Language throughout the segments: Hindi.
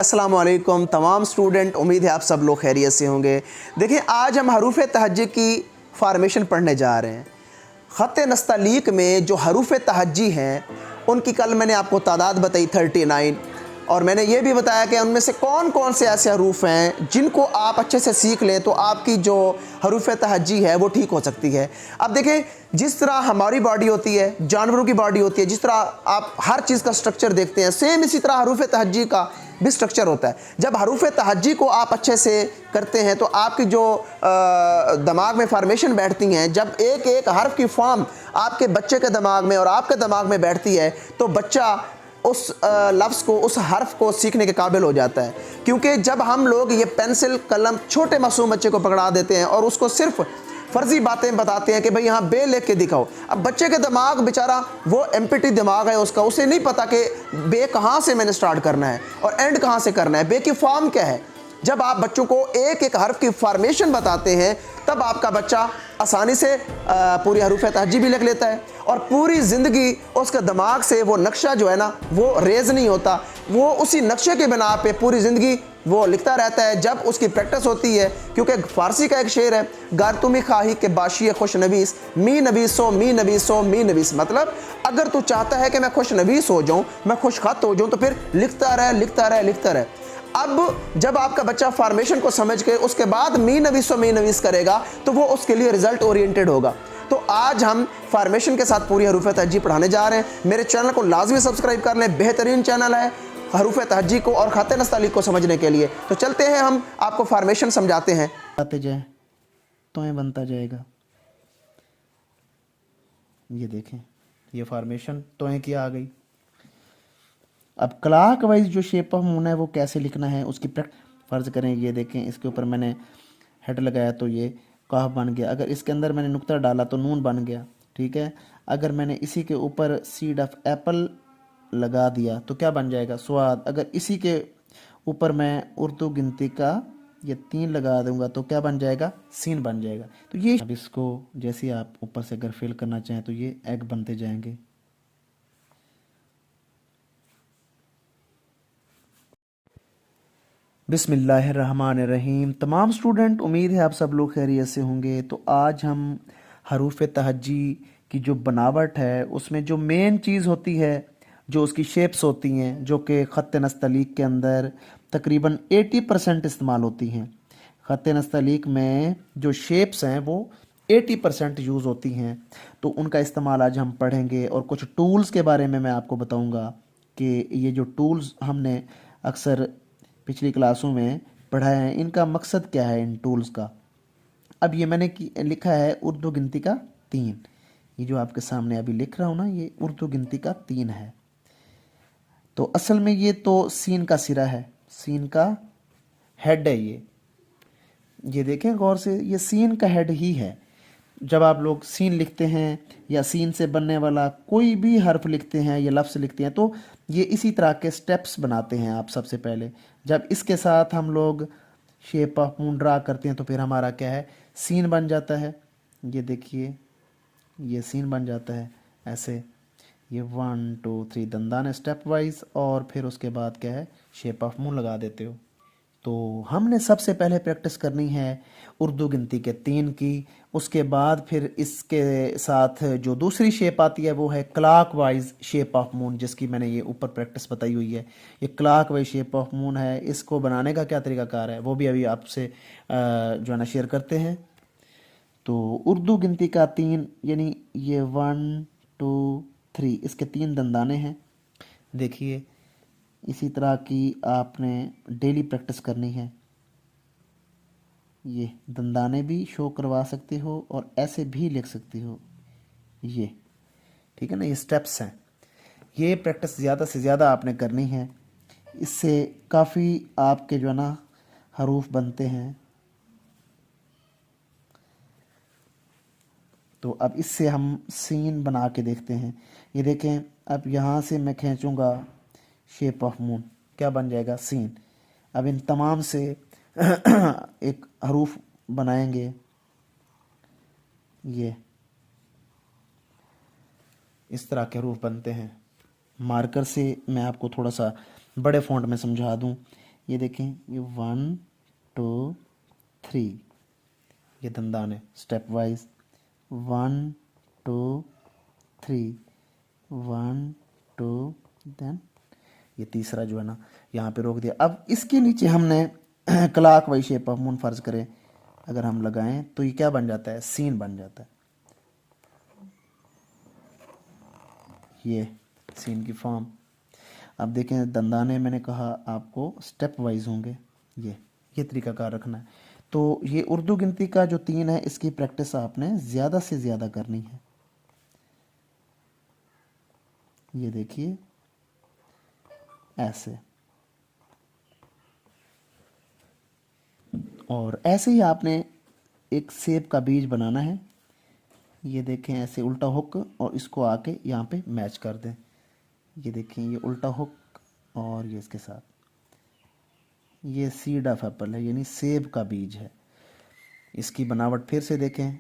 अस्सलाम वालेकुम तमाम स्टूडेंट, उम्मीद है आप सब लोग खैरियत से होंगे। देखिए, आज हम हरूफ तहज्जी की फार्मेशन पढ़ने जा रहे हैं। ख़त नस्तलीक में जो हरूफ तहज्जी हैं उनकी कल मैंने आपको तादाद बताई 39, और मैंने ये भी बताया कि उनमें से कौन कौन से ऐसे हरूफ हैं जिनको आप अच्छे से सीख लें तो आपकी जो हरूफ तहज्जी है वो ठीक हो सकती है। अब देखें, जिस तरह हमारी बॉडी होती है, जानवरों की बॉडी होती है, जिस तरह आप हर चीज़ का स्ट्रक्चर देखते हैं, सेम इसी तरह हरूफ तहज्जी का भी स्ट्रक्चर होता है। जब हरूफ तहज्जी को आप अच्छे से करते हैं तो आपकी जो दिमाग में फार्मेशन बैठती हैं, जब एक एक हर्फ की फॉर्म आपके बच्चे के दिमाग में और आपके दिमाग में बैठती है तो बच्चा उस लफ्ज़ को, उस हर्फ को सीखने के काबिल हो जाता है। क्योंकि जब हम लोग ये पेंसिल कलम छोटे मासूम बच्चे को पकड़ा देते हैं और उसको सिर्फ फर्जी बातें बताते हैं कि भाई यहाँ बे लिख के दिखाओ, अब बच्चे के दिमाग बेचारा वो एम्प्टी दिमाग है उसका, उसे नहीं पता कि बे कहाँ से मैंने स्टार्ट करना है और एंड कहाँ से करना है, बे की फॉर्म क्या है। जब आप बच्चों को एक एक हर्फ की फॉर्मेशन बताते हैं तब आपका बच्चा आसानी से पूरी हरूफ तहज्जी भी लिख लेता है और पूरी ज़िंदगी उसके दिमाग से वो नक्शा जो है ना वो रेज़ नहीं होता, वो उसी नक्शे के बिना पे पूरी ज़िंदगी वो लिखता रहता है जब उसकी प्रैक्टिस होती है। क्योंकि फ़ारसी का एक शेर है, गर तुम्हें खाही के बाशी खुश नवीस मी नवीसो मी नवीसो मी नवीस, मतलब अगर तू चाहता है कि मैं खुश नवीस हो जाऊँ, मैं खुश खत हो जाऊँ, तो फिर लिखता रहे लिखता रहे लिखता रहे। अब जब आपका बच्चा फार्मेशन को समझ के उसके बाद मी नवीस करेगा तो वो उसके लिए रिजल्ट ओरिएंटेड होगा। तो आज हम फार्मेशन के साथ पूरी हरूफ तहज्जी पढ़ाने जा रहे हैं। मेरे चैनल को लाजमी सब्सक्राइब कर लें, बेहतरीन चैनल है हरूफ तहज्जी को और ख़त नस्तलीक को समझने के लिए। तो चलते हैं, हम आपको फार्मेशन समझाते हैं। आते जाए तो ये बनता जाएगा। ये देखें, ये फार्मेशन तो है कि आ गई। अब क्लॉक वाइज जो शेप ऑफ मून है वो कैसे लिखना है उसकी फ़र्ज करें, ये देखें इसके ऊपर मैंने हेड लगाया तो ये काफ बन गया। अगर इसके अंदर मैंने नुक्ता डाला तो नून बन गया, ठीक है। अगर मैंने इसी के ऊपर सीड ऑफ एप्पल लगा दिया तो क्या बन जाएगा, स्वाद। अगर इसी के ऊपर मैं उर्दू गिनती का ये 3 लगा दूंगा तो क्या बन जाएगा, सीन बन जाएगा। तो ये अब इसको जैसे आप ऊपर से अगर फिल करना चाहें तो ये एग बनते जाएंगे। बिस्मिल्लाहिर्रहमानिर्रहीम। तमाम स्टूडेंट, उम्मीद है आप सब लोग खैरियत से होंगे। तो आज हम हरूफ तहज्जी की जो बनावट है उसमें जो मेन चीज़ होती है, जो उसकी शेप्स होती हैं, जो कि ख़त नस्तलीक के अंदर तकरीबन 80% इस्तेमाल होती हैं। ख़त नस्तलीक में जो शेप्स हैं वो 80% यूज़ होती हैं, तो उनका इस्तेमाल आज हम पढ़ेंगे। और कुछ टूल्स के बारे में मैं आपको बताऊंगा कि ये जो टूल्स हमने अक्सर पिछली क्लासों में पढ़ा है, इनका मकसद क्या है इन टूल्स का। अब ये मैंने लिखा है उर्दू गिनती का 3। ये जो आपके सामने अभी लिख रहा हूँ ना, ये उर्दू गिनती का 3 है। तो असल में ये तो सीन का सिरा है, सीन का हेड है ये देखें गौर से, ये सीन का हेड ही है। जब आप लोग सीन लिखते हैं या सीन से बनने वाला कोई भी हर्फ लिखते हैं या लफ्ज़ लिखते हैं तो ये इसी तरह के स्टेप्स बनाते हैं आप। सबसे पहले जब इसके साथ हम लोग शेप ऑफ मून ड्रा करते हैं तो फिर हमारा क्या है, सीन बन जाता है। ये देखिए, ये सीन बन जाता है ऐसे, ये 1 2 3 दंदान स्टेप वाइज, और फिर उसके बाद क्या है, शेप ऑफ मून लगा देते हो। तो हमने सबसे पहले प्रैक्टिस करनी है उर्दू गिनती के 3 की। उसके बाद फिर इसके साथ जो दूसरी शेप आती है वो है clock wise shape of moon, जिसकी मैंने ये ऊपर प्रैक्टिस बताई हुई है। ये clock wise shape of moon है, इसको बनाने का क्या तरीकाकार है वो भी अभी आपसे जो है ना शेयर करते हैं। तो उर्दू गिनती का 3 यानी ये 1 2 3, इसके 3 दंदाने हैं। देखिए, इसी तरह की आपने डेली प्रैक्टिस करनी है। ये दंदाने भी शो करवा सकते हो और ऐसे भी लिख सकते हो, ये ठीक है ना, ये स्टेप्स हैं। ये प्रैक्टिस ज़्यादा से ज़्यादा आपने करनी है, इससे काफ़ी आपके जो है ना हरूफ बनते हैं। तो अब इससे हम सीन बना के देखते हैं। ये देखें, अब यहाँ से मैं खींचूँगा शेप ऑफ मून, क्या बन जाएगा, सीन। अब इन तमाम से एक हरूफ बनाएंगे। ये इस तरह के हरूफ बनते हैं। मार्कर से मैं आपको थोड़ा सा बड़े फ़ॉन्ट में समझा दूं। ये देखें, ये 1 2 3, ये दंदान है स्टेप वाइज, 1 2 3, 1 2, देन ये तीसरा जो है ना यहाँ पे रोक दिया। अब इसके नीचे हमने clock wise shape of moon फर्ज करें अगर हम लगाएं तो ये क्या बन जाता है, सीन बन जाता है। ये सीन की फॉर्म। अब देखें दंदाने मैंने कहा आपको स्टेप वाइज होंगे, ये तरीकाकार रखना है। तो ये उर्दू गिनती का जो 3 है इसकी प्रैक्टिस आपने ज़्यादा से ज़्यादा करनी है। ये देखिए ऐसे, और ऐसे ही आपने एक सेब का बीज बनाना है। ये देखें ऐसे उल्टा हुक और इसको आके यहाँ पे मैच कर दें। ये देखें ये उल्टा हुक और ये इसके साथ, ये सीड ऑफ एप्पल है यानी सेब का बीज है। इसकी बनावट फिर से देखें,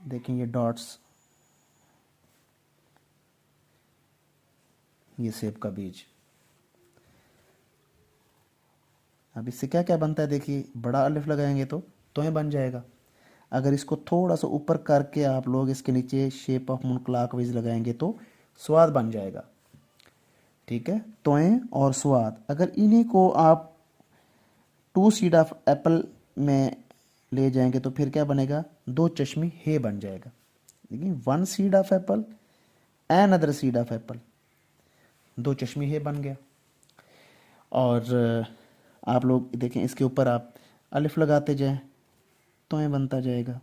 देखें ये डॉट्स, ये सेब का बीज। अब इससे क्या क्या बनता है, देखिए बड़ा अलिफ लगाएंगे तो तोय बन जाएगा। अगर इसको थोड़ा सा ऊपर करके आप लोग इसके नीचे शेप ऑफ मून क्लॉकवाइज लगाएंगे तो स्वाद बन जाएगा। ठीक है, तोय और स्वाद, अगर इन्हीं को आप 2 सीड ऑफ एप्पल में ले जाएंगे तो फिर क्या बनेगा, 2 चश्मी हे बन जाएगा। देखिए 1 seed of Apple and other seed of Apple, 2 चश्मी हे बन गया। और आप लोग देखें इसके ऊपर आप अलिफ लगाते जाएं तो ये बनता जाएगा।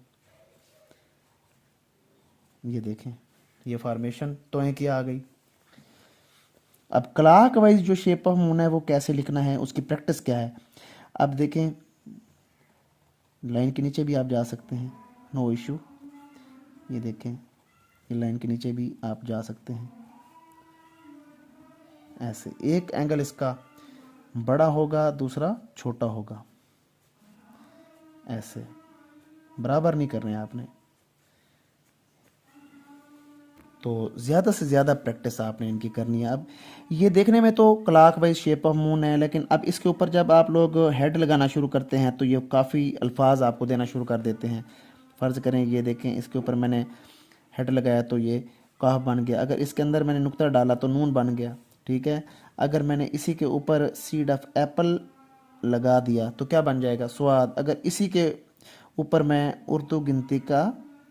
ये देखें ये फॉर्मेशन तो की आ गई। अब क्लॉक वाइज जो शेप ऑफ मून है वो कैसे लिखना है, उसकी प्रैक्टिस क्या है। अब देखें लाइन के नीचे भी आप जा सकते हैं, नो इशू। ये देखें ये लाइन के नीचे भी आप जा सकते हैं। ऐसे एक एंगल इसका बड़ा होगा दूसरा छोटा होगा, ऐसे बराबर नहीं करने आपने। तो ज़्यादा से ज़्यादा प्रैक्टिस आपने इनकी करनी है। अब ये देखने में तो clock wise shape of moon है, लेकिन अब इसके ऊपर जब आप लोग हेड लगाना शुरू करते हैं तो ये काफ़ी अल्फाज आपको देना शुरू कर देते हैं। फ़र्ज़ करें ये देखें इसके ऊपर मैंने हेड लगाया तो ये काफ बन गया। अगर इसके अंदर मैंने नुक्ता डाला तो नून बन गया। ठीक है, अगर मैंने इसी के ऊपर सीड ऑफ एप्पल लगा दिया तो क्या बन जाएगा, स्वाद। अगर इसी के ऊपर मैं उर्दू गिनती का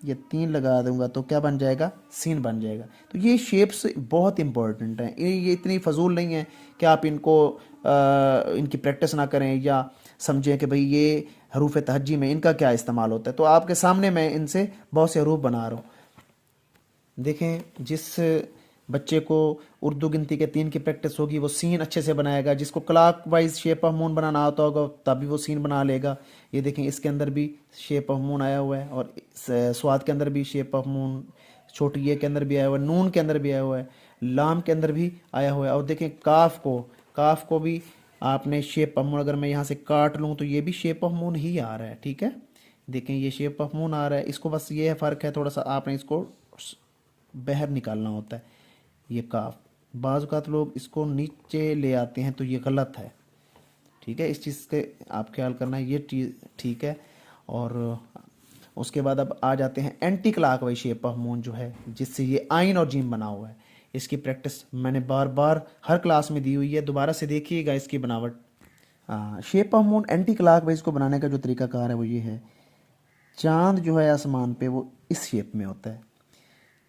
ये 3 लगा दूंगा तो क्या बन जाएगा, सीन बन जाएगा। तो ये शेप्स बहुत इंपॉर्टेंट हैं, ये इतनी फजूल नहीं है कि आप इनको इनकी प्रैक्टिस ना करें या समझें कि भाई ये हरूफ तहज्जी में इनका क्या इस्तेमाल होता है। तो आपके सामने मैं इनसे बहुत से हरूफ बना रहा हूँ। देखें जिस बच्चे को उर्दू गिनती के 3 की प्रैक्टिस होगी वो सीन अच्छे से बनाएगा। जिसको clockwise shape of moon बनाना आता होगा तभी वो सीन बना लेगा। ये देखें इसके अंदर भी शेप ऑफ मून आया हुआ है और स्वाद के अंदर भी शेप ऑफ मून, छोटी ये के अंदर भी आया हुआ है, नून के अंदर भी आया हुआ है, लाम के अंदर भी आया हुआ है। और देखें काफ को भी आपने शेप ऑफ मून, अगर मैं यहाँ से काट लूँ तो ये भी शेप ऑफ मून ही आ रहा है। ठीक है, देखें ये शेप ऑफ मून आ रहा है। इसको बस ये फ़र्क है थोड़ा सा, आपने इसको बाहर निकालना होता है। ये काफ बाज़ औक़ात लोग इसको नीचे ले आते हैं तो ये गलत है। ठीक है, इस चीज़ के आप ख्याल करना है, ये चीज़ ठीक है। और उसके बाद अब आ जाते हैं anti clock wise shape of moon जो है, जिससे ये आइन और जीम बना हुआ है। इसकी प्रैक्टिस मैंने बार बार हर क्लास में दी हुई है, दोबारा से देखिएगा इसकी बनावट। Shape of moon anti clock wise को बनाने का जो तरीकाकार है वो ये है, चांद जो है आसमान पे वो इस शेप में होता है।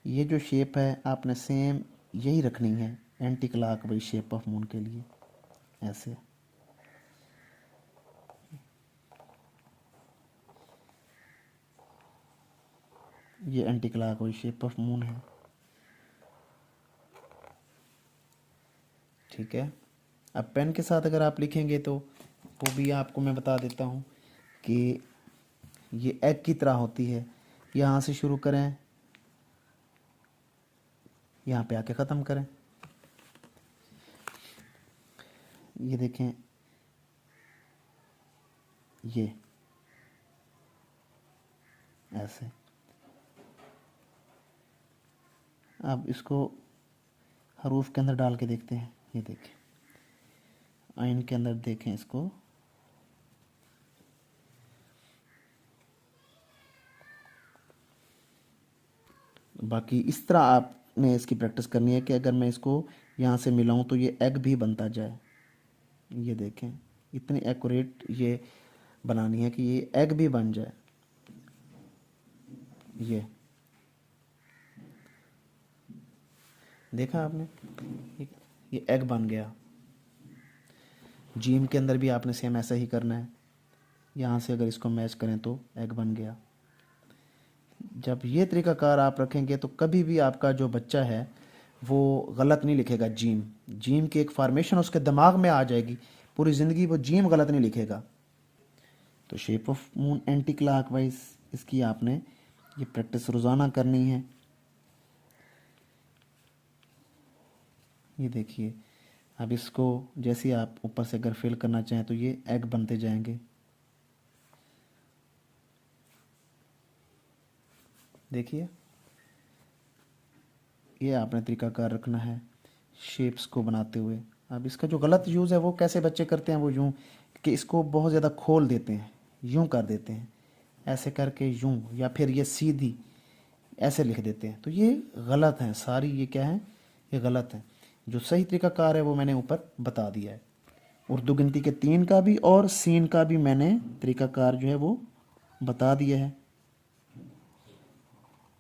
ये जो शेप है आपने सेम यही रखनी है anti clock wise shape of moon के लिए, ऐसे। ये anti clock wise shape of moon है। ठीक है, अब पेन के साथ अगर आप लिखेंगे तो वो भी आपको मैं बता देता हूँ कि ये एग की तरह होती है। यहाँ से शुरू करें, यहाँ पे आके ख़त्म करें। ये देखें ये ऐसे। अब इसको हरूफ के अंदर डाल के देखते हैं। ये देखें आइन के अंदर देखें इसको। बाकी इस तरह आपने इसकी प्रैक्टिस करनी है कि अगर मैं इसको यहाँ से मिलाऊं तो ये एग भी बनता जाए। ये देखें, इतनी एक्यूरेट ये बनानी है कि ये एग भी बन जाए। ये देखा आपने, ये एग बन गया। जीम के अंदर भी आपने सेम ऐसा ही करना है। यहाँ से अगर इसको मैच करें तो एग बन गया। जब ये तरीकाकार आप रखेंगे तो कभी भी आपका जो बच्चा है वो गलत नहीं लिखेगा। जीम की एक फॉर्मेशन उसके दिमाग में आ जाएगी, पूरी ज़िंदगी वो जीम गलत नहीं लिखेगा। तो shape of moon anti clockwise, इसकी आपने ये प्रैक्टिस रोज़ाना करनी है। ये देखिए, अब इसको जैसे आप ऊपर से अगर फिल करना चाहें तो ये एग बनते जाएंगे। देखिए, ये आपने तरीकाकार रखना है शेप्स को बनाते हुए। अब इसका जो गलत यूज़ है वो कैसे बच्चे करते हैं, वो यूँ कि इसको बहुत ज़्यादा खोल देते हैं, यूँ कर देते हैं, ऐसे करके यूँ, या फिर ये सीधी ऐसे लिख देते हैं। तो ये गलत है सारी, ये क्या है, ये गलत है। जो सही तरीकाकार है वो मैंने ऊपर बता दिया है। उर्दू गिनती के 3 का भी और सीन का भी मैंने तरीकाकार जो है वो बता दिया है।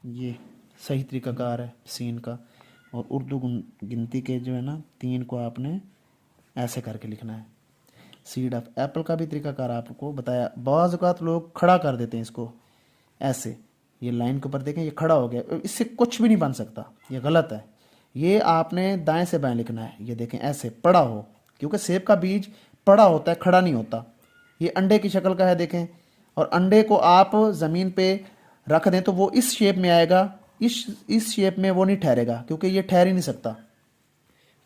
ये सही तरीकाकार है सीन का। और उर्दू गिनती के जो है ना 3 को आपने ऐसे करके लिखना है। सीड ऑफ एप्पल का भी तरीकाकार आपको बताया। बाज़ औक़ात लोग खड़ा कर देते हैं इसको ऐसे, ये लाइन के ऊपर देखें ये खड़ा हो गया, इससे कुछ भी नहीं बन सकता, ये गलत है। ये आपने दाएं से बाएं लिखना है। ये देखें ऐसे पड़ा हो, क्योंकि सेब का बीज पड़ा होता है, खड़ा नहीं होता। ये अंडे की शक्ल का है देखें, और अंडे को आप ज़मीन पे रख दें तो वो इस शेप में आएगा, इस शेप में वो नहीं ठहरेगा, क्योंकि ये ठहर ही नहीं सकता।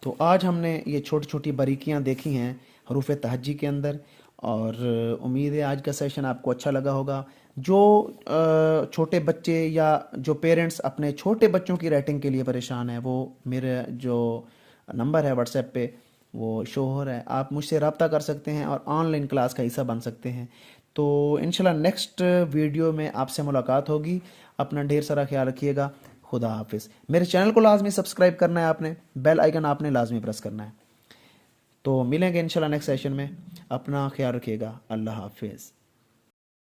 तो आज हमने ये छोटी छोटी बारीकियां देखी हैं हरूफ तहज्जी के अंदर, और उम्मीद है आज का सेशन आपको अच्छा लगा होगा। जो छोटे बच्चे या जो पेरेंट्स अपने छोटे बच्चों की राइटिंग के लिए परेशान है, वो मेरे जो नंबर है व्हाट्सएप पे वो शो हो रहा है, आप मुझसे रब्ता कर सकते हैं और ऑनलाइन क्लास का हिस्सा बन सकते हैं। तो इंशाल्लाह नेक्स्ट वीडियो में आपसे मुलाकात होगी। अपना ढेर सारा ख्याल रखिएगा। खुदा हाफिज़। मेरे चैनल को लाजमी सब्सक्राइब करना है आपने, बेल आइकन आपने लाजमी प्रेस करना है। तो मिलेंगे इंशाल्लाह नेक्स्ट सेशन में। अपना ख्याल रखिएगा। अल्लाह हाफिज़।